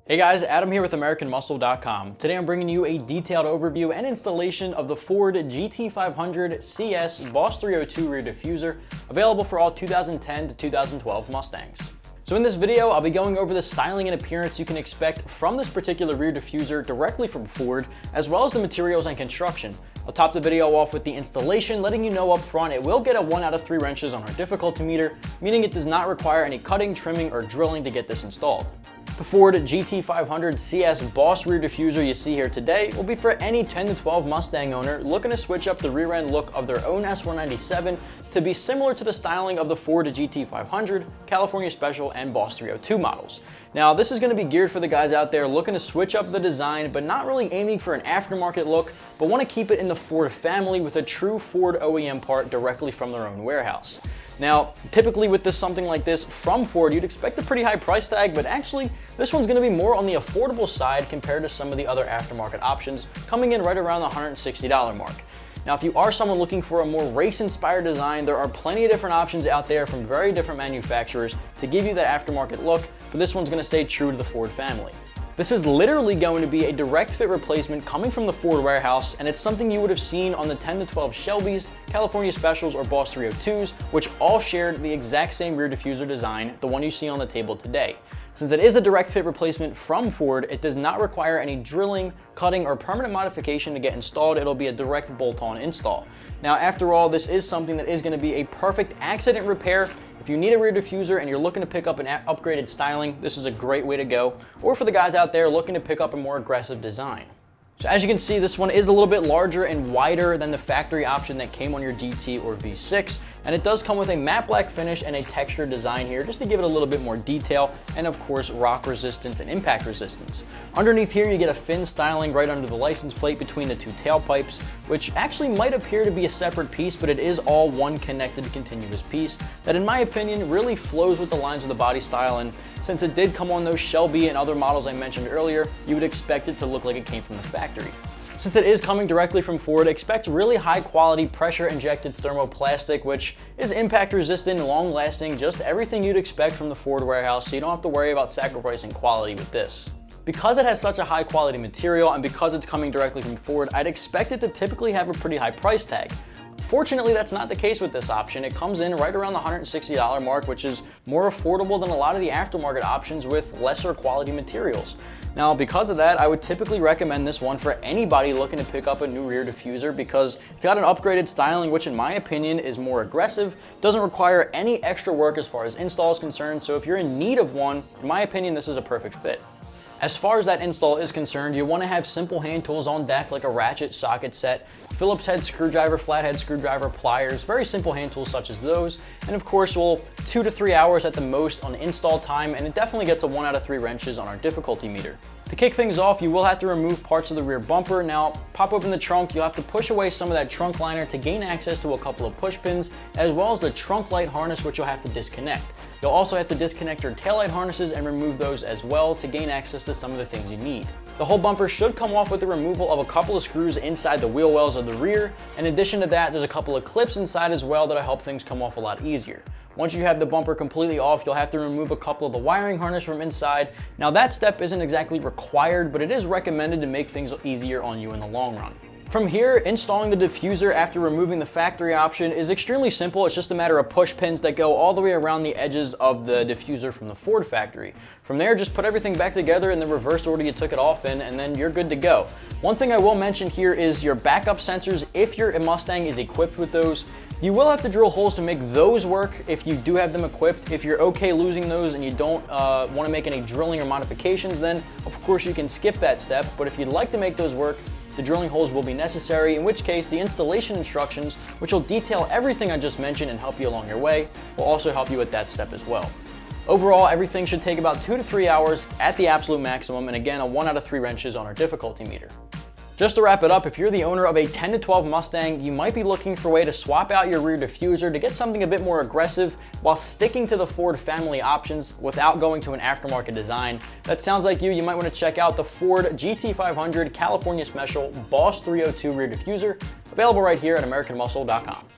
Hey guys, Adam here with AmericanMuscle.com. Today I'm bringing you a detailed overview and installation of the Ford GT500 CS Boss 302 rear diffuser, available for all 2010 to 2012 Mustangs. So in this video, I'll be going over the styling and appearance you can expect from this particular rear diffuser directly from Ford, as well as the materials and construction. I'll top the video off with the installation, letting you know up front it will get a 1 out of 3 wrenches on our difficulty meter, meaning it does not require any cutting, trimming, or drilling to get this installed. The Ford GT500 CS Boss rear diffuser you see here today will be for any 10 to 12 Mustang owner looking to switch up the rear end look of their own S197 to be similar to the styling of the Ford GT500, California Special, and Boss 302 models. Now, this is going to be geared for the guys out there looking to switch up the design, but not really aiming for an aftermarket look, but want to keep it in the Ford family with a true Ford OEM part directly from their own warehouse. Now, typically with something like this from Ford, you'd expect a pretty high price tag, but actually this one's going to be more on the affordable side compared to some of the other aftermarket options, coming in right around the $160 mark. Now, if you are someone looking for a more race-inspired design, there are plenty of different options out there from very different manufacturers to give you that aftermarket look, but this one's going to stay true to the Ford family. This is literally going to be a direct fit replacement coming from the Ford warehouse, and it's something you would have seen on the 10 to 12 Shelbys, California Specials, or Boss 302s, which all shared the exact same rear diffuser design, the one you see on the table today. Since it is a direct fit replacement from Ford, it does not require any drilling, cutting, or permanent modification to get installed. It'll be a direct bolt-on install. Now, after all, this is something that is going to be a perfect accident repair. If you need a rear diffuser and you're looking to pick up an upgraded styling, this is a great way to go, or for the guys out there looking to pick up a more aggressive design. So as you can see, this one is a little bit larger and wider than the factory option that came on your GT or V6, and it does come with a matte black finish and a textured design here just to give it a little bit more detail, and of course rock resistance and impact resistance. Underneath here you get a fin styling right under the license plate between the two tailpipes, which actually might appear to be a separate piece, but it is all one connected continuous piece that in my opinion really flows with the lines of the body style, and since it did come on those Shelby and other models I mentioned earlier, you would expect it to look like it came from the factory. Since it is coming directly from Ford, expect really high quality pressure injected thermoplastic, which is impact resistant, long lasting, just everything you'd expect from the Ford warehouse, so you don't have to worry about sacrificing quality with this. Because it has such a high quality material and because it's coming directly from Ford, I'd expect it to typically have a pretty high price tag. Fortunately, that's not the case with this option. It comes in right around the $160 mark, which is more affordable than a lot of the aftermarket options with lesser quality materials. Now, because of that, I would typically recommend this one for anybody looking to pick up a new rear diffuser because it's got an upgraded styling, which in my opinion is more aggressive, doesn't require any extra work as far as install is concerned, so if you're in need of one, in my opinion, this is a perfect fit. As far as that install is concerned, you want to have simple hand tools on deck like a ratchet, socket set, Phillips head screwdriver, flathead screwdriver, pliers, very simple hand tools such as those, and of course, 2 to 3 hours at the most on install time, and it definitely gets a 1 out of 3 wrenches on our difficulty meter. To kick things off, you will have to remove parts of the rear bumper. Now, pop open the trunk, you'll have to push away some of that trunk liner to gain access to a couple of push pins, as well as the trunk light harness, which you'll have to disconnect. You'll also have to disconnect your taillight harnesses and remove those as well to gain access to some of the things you need. The whole bumper should come off with the removal of a couple of screws inside the wheel wells of the rear. In addition to that, there's a couple of clips inside as well that'll help things come off a lot easier. Once you have the bumper completely off, you'll have to remove a couple of the wiring harness from inside. Now, that step isn't exactly required, but it is recommended to make things easier on you in the long run. From here, installing the diffuser after removing the factory option is extremely simple. It's just a matter of push pins that go all the way around the edges of the diffuser from the Ford factory. From there, just put everything back together in the reverse order you took it off in, and then you're good to go. One thing I will mention here is your backup sensors. If your Mustang is equipped with those, you will have to drill holes to make those work if you do have them equipped. If you're okay losing those and you don't want to make any drilling or modifications, then of course you can skip that step. But if you'd like to make those work, the drilling holes will be necessary, in which case the installation instructions, which will detail everything I just mentioned and help you along your way, will also help you at that step as well. Overall, everything should take about 2 to 3 hours at the absolute maximum, and again, a 1 out of 3 wrenches on our difficulty meter. Just to wrap it up, if you're the owner of a 10 to 12 Mustang, you might be looking for a way to swap out your rear diffuser to get something a bit more aggressive while sticking to the Ford family options without going to an aftermarket design. That sounds like you might want to check out the Ford GT500 California Special Boss 302 rear diffuser, available right here at AmericanMuscle.com.